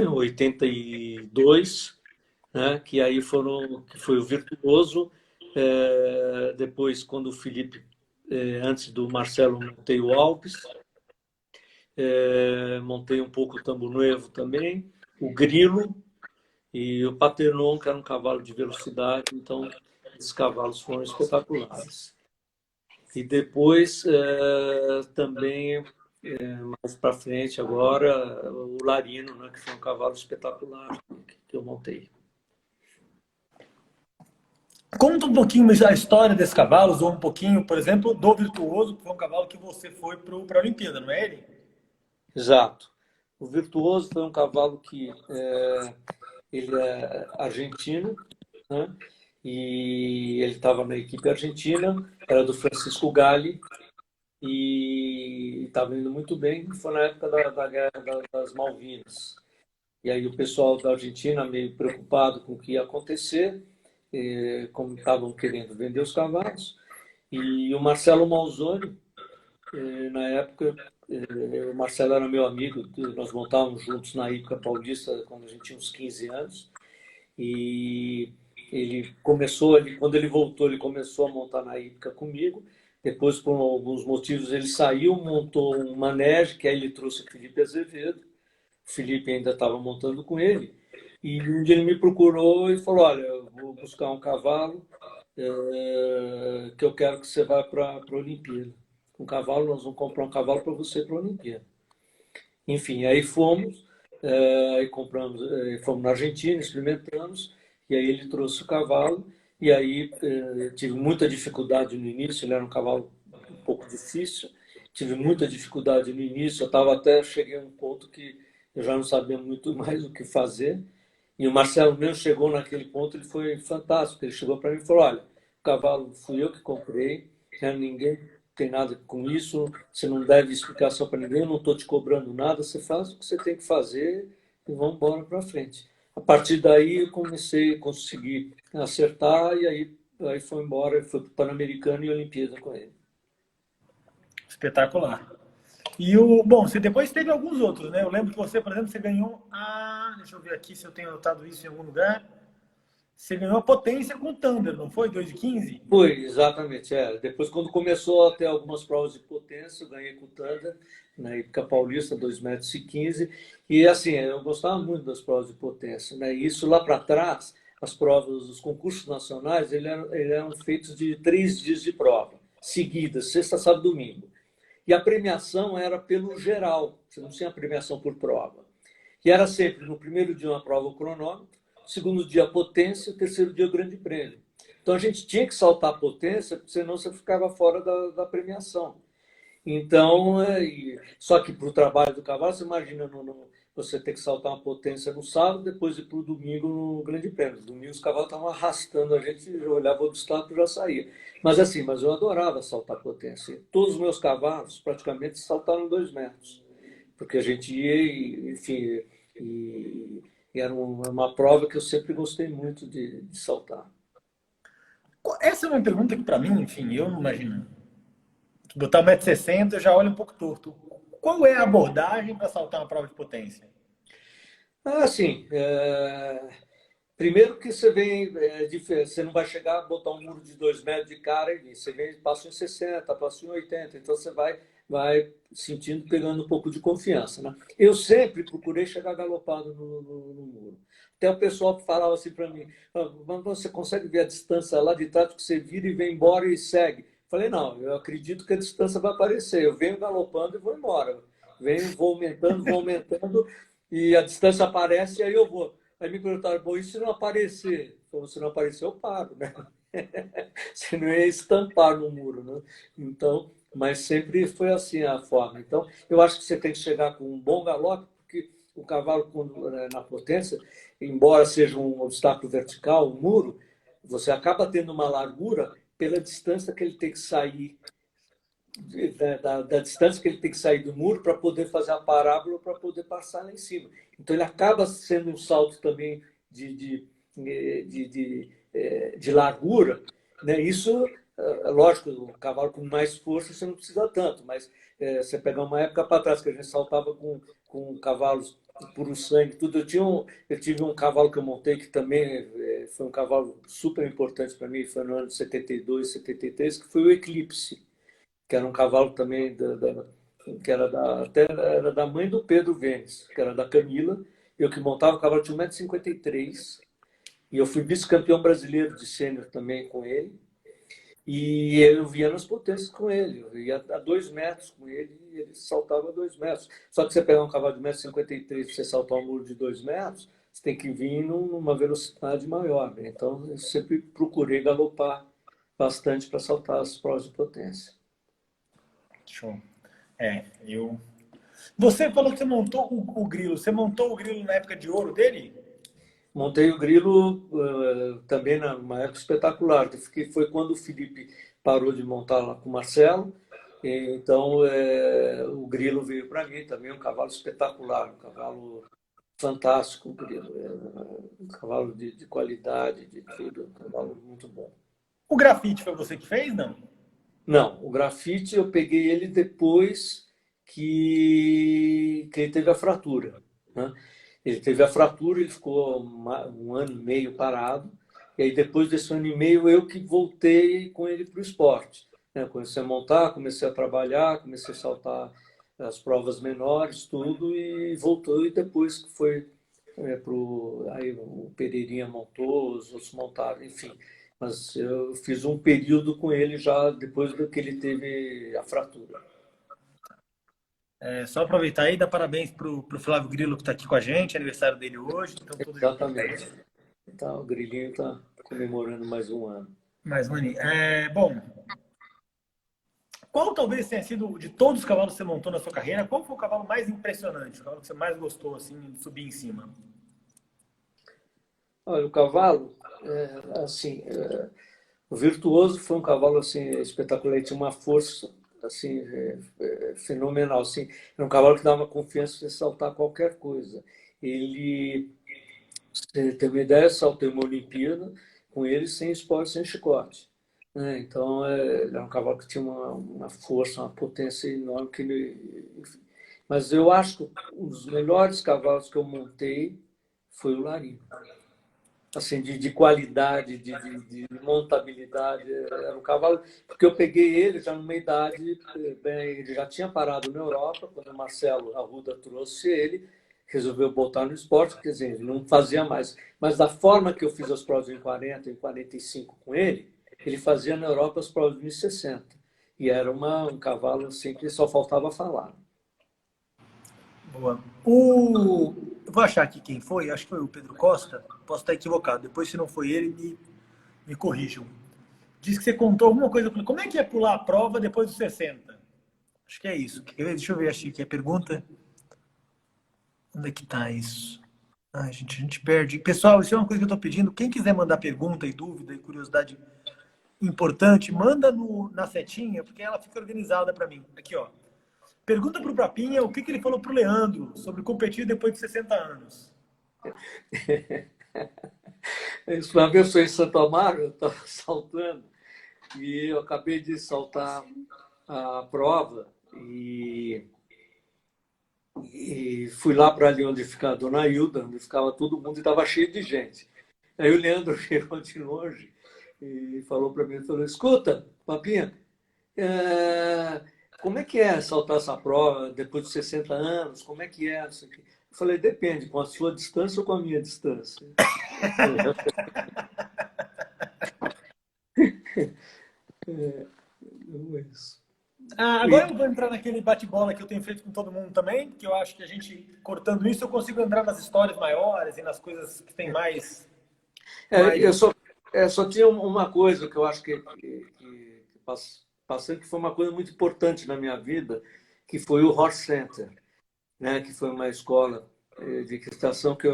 82, né? Que aí que foi o Virtuoso. Depois, quando o Felipe, antes do Marcelo, montei o Alpes, montei um pouco o Tambo Novo também, o Grilo, e o Paternon, que era um cavalo de velocidade, então esses cavalos foram espetaculares. E depois, também, mais para frente agora, o Larino, né, que foi um cavalo espetacular que eu montei. Conta um pouquinho a história desses cavalos, ou um pouquinho, por exemplo, do Virtuoso, que foi um cavalo que você foi para a Olimpíada, não é ele? Exato. O Virtuoso foi um cavalo que ele é argentino, né? E ele estava na equipe argentina, era do Francisco Galli, e estava indo muito bem. Foi na época da Guerra das Malvinas. E aí o pessoal da Argentina, meio preocupado com o que ia acontecer, como estavam querendo vender os cavalos. E o Marcelo Malzoni, na época, o Marcelo era meu amigo, nós montávamos juntos na Hípica Paulista quando a gente tinha uns 15 anos. E ele começou, quando ele voltou, ele começou a montar na Hípica comigo. Depois, por alguns motivos, ele saiu, montou um manejo, que aí ele trouxe o Felipe Azevedo, O Felipe ainda estava montando com ele. E um dia ele me procurou e falou: Olha, eu vou buscar um cavalo que eu quero que você vá para a Olimpíada. Um cavalo, nós vamos comprar um cavalo para você para a Olimpíada. Enfim, aí fomos, aí compramos, fomos na Argentina, experimentamos, e aí ele trouxe o cavalo, e aí tive muita dificuldade no início, ele era um cavalo um pouco difícil, tive muita dificuldade no início, cheguei a um ponto que eu já não sabia muito mais o que fazer, e o Marcelo mesmo chegou naquele ponto, ele foi fantástico, ele chegou para mim e falou: Olha, o cavalo fui eu que comprei, ninguém tem nada com isso, você não deve explicação para ninguém, eu não estou te cobrando nada, você faz o que você tem que fazer e vamos embora para frente. A partir daí eu comecei a conseguir acertar e aí foi embora, foi para o Pan-Americano e Olimpíada com ele. Espetacular. E o, bom, você depois teve alguns outros, né? Eu lembro que você, por exemplo, você ganhou a, deixa eu ver aqui se eu tenho anotado isso em algum lugar. Você ganhou a potência com o Thunder, não foi? 2,15? Foi, exatamente. Depois, quando começou a ter algumas provas de potência, eu ganhei com o Thunder, na época paulista, 2,15 m. E assim, eu gostava muito das provas de potência. Né? E isso lá para trás, as provas, os concursos nacionais, eles eram feitos de 3 dias de prova, seguidas, sexta, sábado, domingo. E a premiação era pelo geral, você não tinha premiação por prova. E era sempre, no primeiro dia, uma prova o cronômetro, segundo dia a potência, o terceiro dia o grande prêmio. Então a gente tinha que saltar a potência, porque senão você ficava fora da premiação. Então, só que para o trabalho do cavalo, você imagina você ter que saltar uma potência no sábado, depois ir para o domingo no grande prêmio. No domingo os cavalos estavam arrastando a gente, eu olhava o obstáculo e já saía. Mas assim, eu adorava saltar potência. Todos os meus cavalos praticamente saltaram 2 metros. Porque a gente ia, enfim, e era uma prova que eu sempre gostei muito de saltar. Essa é uma pergunta que, para mim, enfim, eu não imagino. Botar 1,60 m eu já olho um pouco torto. Qual é a abordagem para saltar uma prova de potência? Assim, primeiro que você vem, você não vai chegar a botar um muro de 2 metros de cara e você vem, passa em 60, passa em 80, então você vai sentindo, pegando um pouco de confiança. Né? Eu sempre procurei chegar galopado no muro. Até o pessoal falava assim para mim: você consegue ver a distância lá de trás que você vira e vem embora e segue? Falei: não, eu acredito que a distância vai aparecer. Eu venho galopando e vou embora. Vou aumentando e a distância aparece e aí eu vou. Aí me perguntaram: bom, e se não aparecer? Falei: se não aparecer, eu paro, né? Se não ia estampar no muro, né? Então, mas sempre foi assim a forma. Então, eu acho que você tem que chegar com um bom galope, porque o cavalo, na potência, embora seja um obstáculo vertical, um muro, você acaba tendo uma largura pela distância que ele tem que sair, da distância que ele tem que sair do muro para poder fazer a parábola, para poder passar lá em cima. Então, ele acaba sendo um salto também de largura. Né? Isso, lógico, o cavalo com mais força você não precisa tanto, mas você pegar uma época para trás que a gente saltava com cavalos puro sangue, tudo. Eu tive um cavalo que eu montei que também foi um cavalo super importante para mim, foi no ano de 72, 73, que foi o Eclipse, que era um cavalo também que até era da mãe do Pedro Vênis, que era da Camila. Eu que montava o cavalo, tinha 1,53 m, e eu fui vice-campeão brasileiro de sênior também com ele. E eu via nas potências com ele, eu ia a 2 metros com ele e ele saltava 2 metros. Só que você pegar um cavalo de 1,53 m e você saltar um muro de 2 metros, você tem que vir numa velocidade maior. Né? Então eu sempre procurei galopar bastante para saltar as provas de potência. Show. Eu. Você falou que você montou o grilo. Você montou o grilo na época de ouro dele? Montei o grilo também numa época espetacular, que foi quando o Felipe parou de montar lá com o Marcelo. Então, o grilo veio para mim também, um cavalo espetacular, um cavalo fantástico, o grilo. Um cavalo de qualidade, de tudo, um cavalo muito bom. O grafite foi você que fez, não? Não, o grafite eu peguei ele depois que ele teve a fratura. Né? Ele teve a fratura, ele ficou um ano e meio parado. E aí, depois desse ano e meio, eu que voltei com ele para o esporte. Né? Comecei a montar, comecei a trabalhar, comecei a saltar as provas menores, tudo, e voltou, e depois que foi aí o Pereirinha montou, os outros montaram, enfim. Mas eu fiz um período com ele já depois do que ele teve a fratura. É, só aproveitar aí e dar parabéns pro Flávio Grilo que está aqui com a gente, aniversário dele hoje, então tudo de bom para Exatamente. ele. Então, o Grilinho está comemorando mais um ano. Mas, Mani, bom, qual talvez tenha sido, de todos os cavalos que você montou na sua carreira, qual foi o cavalo mais impressionante, o cavalo que você mais gostou, assim, de subir em cima? Olha, o cavalo, assim, o Virtuoso foi um cavalo assim espetacular, ele tinha uma força assim fenomenal, assim, era um cavalo que dava confiança de saltar qualquer coisa. Ele, você tem uma ideia, saltei uma Olimpíada com ele sem esporte, sem chicote. Né? Então, ele era um cavalo que tinha uma força, uma potência enorme. Enfim. Mas eu acho que um dos melhores cavalos que eu montei foi o Larinho, assim, de qualidade, de montabilidade. Era um cavalo, porque eu peguei ele já numa idade, bem, ele já tinha parado na Europa, quando o Marcelo Arruda trouxe ele, resolveu botar no esporte, quer dizer, ele não fazia mais. Mas da forma que eu fiz as provas em 40, em 45 com ele fazia na Europa as provas em 60. E era um cavalo assim que só faltava falar. Boa. Eu vou achar aqui quem foi, acho que foi o Pedro Costa, posso estar equivocado, depois se não foi ele, me corrijam. Diz que você contou alguma coisa, como é que é pular a prova depois dos 60? Acho que é isso. Deixa eu ver, achei que a pergunta. Onde é que tá isso? Ai, gente, a gente perde. Pessoal, isso é uma coisa que eu tô pedindo. Quem quiser mandar pergunta e dúvida e curiosidade importante, manda na setinha, porque ela fica organizada para mim. Aqui, ó. Pergunta pro Brapinha o que ele falou pro Leandro sobre competir depois de 60 anos. Uma vez eu sou em Santo Amaro, eu estava saltando, e eu acabei de saltar a prova e fui lá para ali onde ficava a Dona Hilda, onde ficava todo mundo e estava cheio de gente. Aí o Leandro virou de longe e falou para mim, falou, escuta, Papinha, é, como é que é saltar essa prova depois de 60 anos? Como é que é isso aqui? Eu falei, depende, com a sua distância ou com a minha distância? É isso. Agora eu vou entrar naquele bate-bola que eu tenho feito com todo mundo também, que eu acho que a gente, cortando isso, eu consigo entrar nas histórias maiores e nas coisas que tem mais. Eu só tinha uma coisa que eu acho que passei, que foi uma coisa muito importante na minha vida, que foi o Horse Center, né? Que foi uma escola de equitação que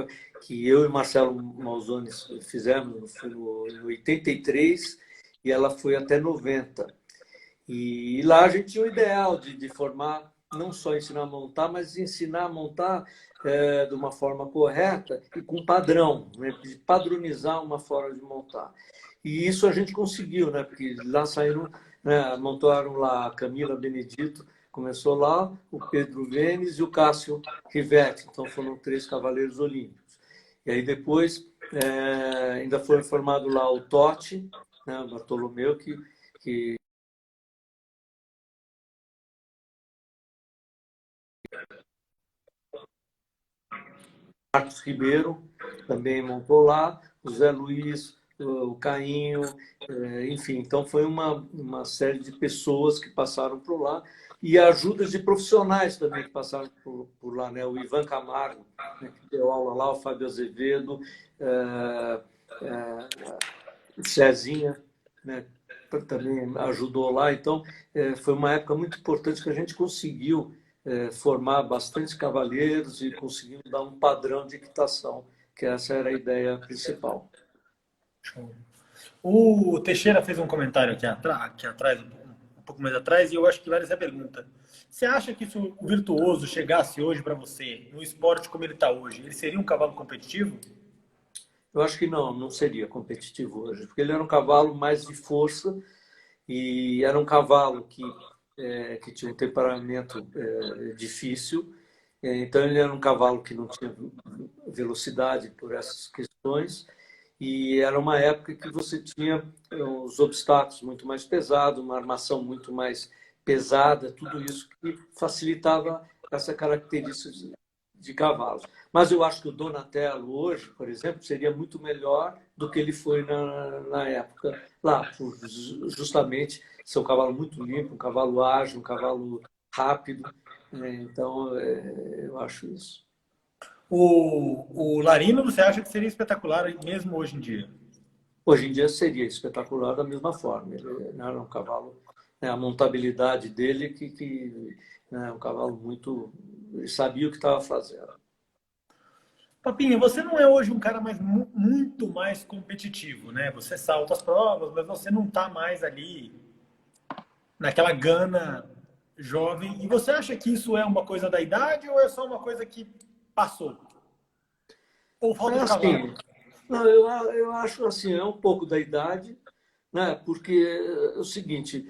eu e Marcelo Malzone fizemos, foi em 83 e ela foi até 90. E lá a gente tinha o ideal de formar, não só ensinar a montar, mas ensinar a montar de uma forma correta e com padrão, né? De padronizar uma forma de montar. E isso a gente conseguiu, né? Porque lá saíram, né? Montaram lá a Camila Benedito, começou lá, o Pedro Venes e o Cássio Rivetti. Então foram 3 cavaleiros olímpicos. E aí depois ainda foi formado lá o Totti, né? O Bartolomeu, que Marcos Ribeiro também montou lá, o Zé Luiz, o Cainho, enfim. Então, foi uma série de pessoas que passaram por lá e ajudas de profissionais também que passaram por lá, né? O Ivan Camargo, né, que deu aula lá, o Fábio Azevedo, o Cezinha, né, também ajudou lá. Então, foi uma época muito importante que a gente conseguiu formar bastante cavalheiros e conseguimos dar um padrão de equitação, que essa era a ideia principal. O Teixeira fez um comentário aqui atrás, um pouco mais atrás, e eu acho que vale essa pergunta. Você acha que se o virtuoso chegasse hoje para você, no esporte como ele está hoje, ele seria um cavalo competitivo? Eu acho que não seria competitivo hoje, porque ele era um cavalo mais de força e era um cavalo que tinha um temperamento difícil. Então, ele era um cavalo que não tinha velocidade por essas questões. E era uma época que você tinha os obstáculos muito mais pesados, uma armação muito mais pesada, tudo isso que facilitava essa característica de cavalos. Mas eu acho que o Donatello hoje, por exemplo, seria muito melhor do que ele foi na época lá, por justamente ser um cavalo muito limpo, um cavalo ágil, um cavalo rápido. Então, eu acho isso. O Larino, você acha que seria espetacular mesmo hoje em dia? Hoje em dia seria espetacular da mesma forma. Ele, né, era um cavalo, né, a montabilidade dele né, é um cavalo muito, ele sabia o que estava fazendo. Papinha, você não é hoje um cara muito mais competitivo, né? Você salta as provas, mas você não está mais ali naquela gana jovem. E você acha que isso é uma coisa da idade ou é só uma coisa que passou? Ou É falta de cavalo? assim, não, eu acho assim, é um pouco da idade, né? Porque é o seguinte,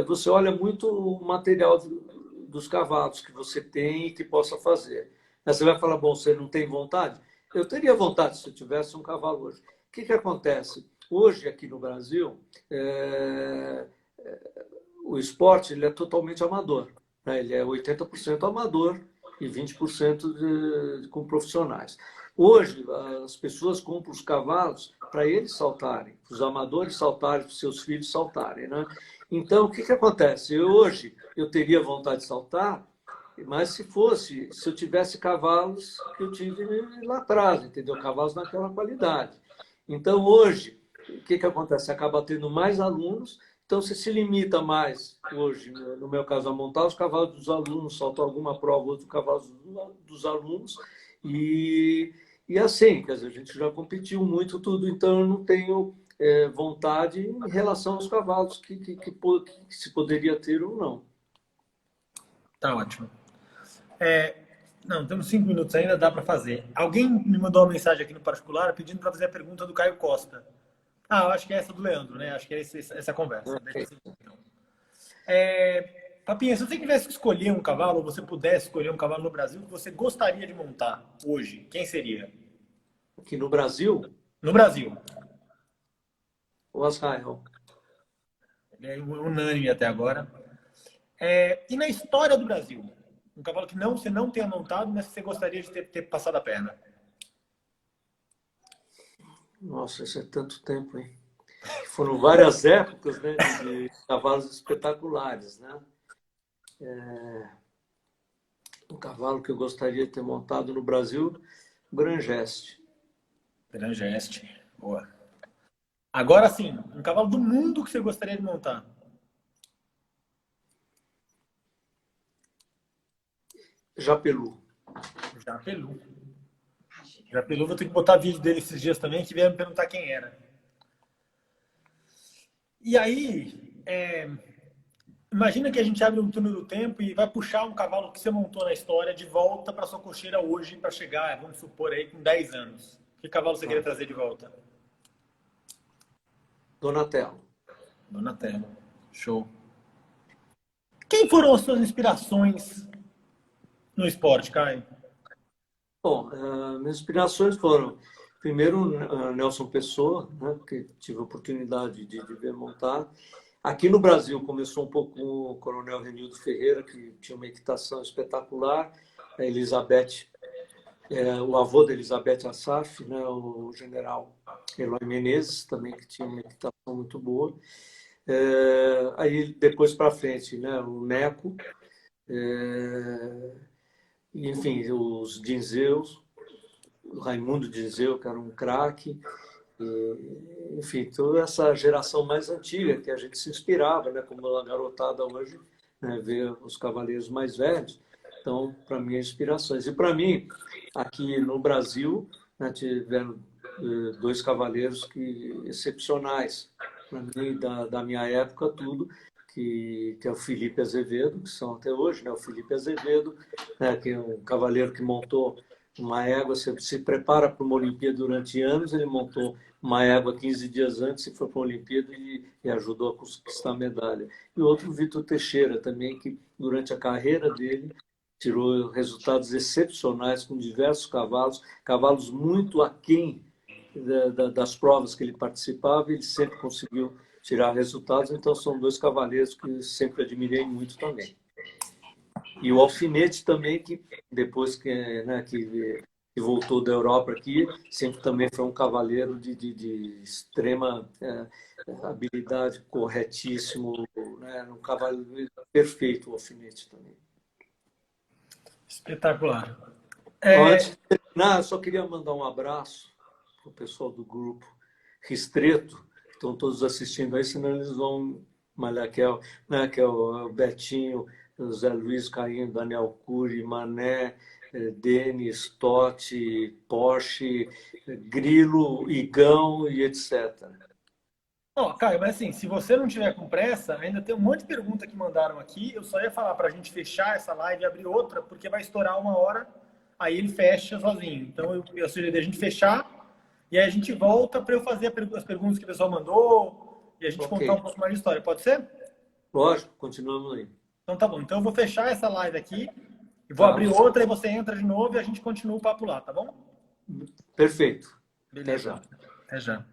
você olha muito o material dos cavalos que você tem e que possa fazer. Aí você vai falar, bom, você não tem vontade? Eu teria vontade se eu tivesse um cavalo hoje. O que que acontece? Hoje, aqui no Brasil, o esporte ele é totalmente amador. Né? Ele é 80% amador e 20% com profissionais. Hoje, as pessoas compram os cavalos para eles saltarem, para os amadores saltarem, para os seus filhos saltarem. Né? Então, o que, que acontece? Hoje, eu teria vontade de saltar, mas se eu tivesse cavalos que eu tive lá atrás, entendeu? Cavalos naquela qualidade. Então, hoje, o que, que acontece? Você acaba tendo mais alunos, então você se limita mais, hoje, no meu caso, a montar os cavalos dos alunos, saltar alguma prova, outro cavalo dos alunos, e, e assim, quer dizer, a gente já competiu muito tudo, então eu não tenho vontade em relação aos cavalos que se poderia ter ou não. Tá ótimo. Não, temos 5 minutos ainda, dá para fazer. Alguém me mandou uma mensagem aqui no particular pedindo para fazer a pergunta do Caio Costa. Ah, eu acho que é essa do Leandro, né? Acho que é essa conversa. Deixa eu ver, então. Papinha, se você tivesse que escolher um cavalo, ou você pudesse escolher um cavalo no Brasil que você gostaria de montar hoje, quem seria? Aqui no Brasil, No Brasil. o Azrael. Ele é unânime até agora. E na história do Brasil? Um cavalo que você não tenha montado, mas que você gostaria de ter passado a perna. Nossa, isso é tanto tempo, hein? Foram várias épocas, né, de cavalos espetaculares, né? Um cavalo que eu gostaria de ter montado no Brasil, o Grangeste. Perangeste. Boa. Agora sim, um cavalo do mundo que você gostaria de montar. Japelu. Japelu. Japelu, vou ter que botar vídeo dele esses dias também, que vieram me perguntar quem era. E aí, imagina que a gente abre um túnel do tempo e vai puxar um cavalo que você montou na história de volta para sua cocheira hoje para chegar, vamos supor aí, com 10 anos. Que cavalo você queria trazer de volta? Donatello. Donatello. Show. Quem foram as suas inspirações no esporte, Caio? Bom, minhas inspirações foram, primeiro, Nelson Pessoa, né, que tive a oportunidade de ver montar. Aqui no Brasil começou um pouco com o Coronel Renildo Ferreira, que tinha uma equitação espetacular. A Elizabeth, o avô da Elizabeth Assaf, né, o general Eloy Menezes, também que tinha uma equitação muito boa. Aí depois para frente, né, o Neco, enfim, os Dinzeus, o Raimundo Dinzeu, que era um craque, enfim, toda essa geração mais antiga que a gente se inspirava, né, como a garotada hoje, né, vê os cavaleiros mais velhos. Então, para mim, é inspirações. E para mim, aqui no Brasil, né, tiveram dois cavaleiros excepcionais, para mim, da minha época, tudo, que é o Felipe Azevedo, que são até hoje, né, o Felipe Azevedo, né, que é um cavaleiro que montou uma égua, se prepara para uma Olimpíada durante anos, ele montou uma égua 15 dias antes e foi para a Olimpíada e ajudou a conquistar a medalha. E outro, Vitor Teixeira, também, que durante a carreira dele tirou resultados excepcionais com diversos cavalos, cavalos muito aquém das provas que ele participava, ele sempre conseguiu tirar resultados, então são dois cavaleiros que sempre admirei muito também. E o Alfinete também, que depois que voltou da Europa aqui, sempre também foi um cavaleiro de extrema habilidade, corretíssimo, né? Um cavaleiro perfeito, o Alfinete também. Espetacular. Antes de terminar, eu só queria mandar um abraço para o pessoal do grupo Ristreto, que estão todos assistindo aí, senão eles vão malhar, que é o Betinho, o Zé Luiz Caim, Daniel Cury, Mané, Denis, Totti, Porsche, Grilo, Igão e etc. Ó, Caio, mas assim, se você não tiver com pressa, ainda tem um monte de pergunta que mandaram aqui. Eu só ia falar para a gente fechar essa live e abrir outra, porque vai estourar 1 hora, aí ele fecha sozinho. Então eu sugeri a gente fechar e aí a gente volta para eu fazer as perguntas que o pessoal mandou e a gente contar um pouco mais de história. Pode ser? Lógico, continuamos aí. Então tá bom. Então eu vou fechar essa live aqui e vou abrir outra e você entra de novo e a gente continua o papo lá, tá bom? Perfeito. Beleza. Até já.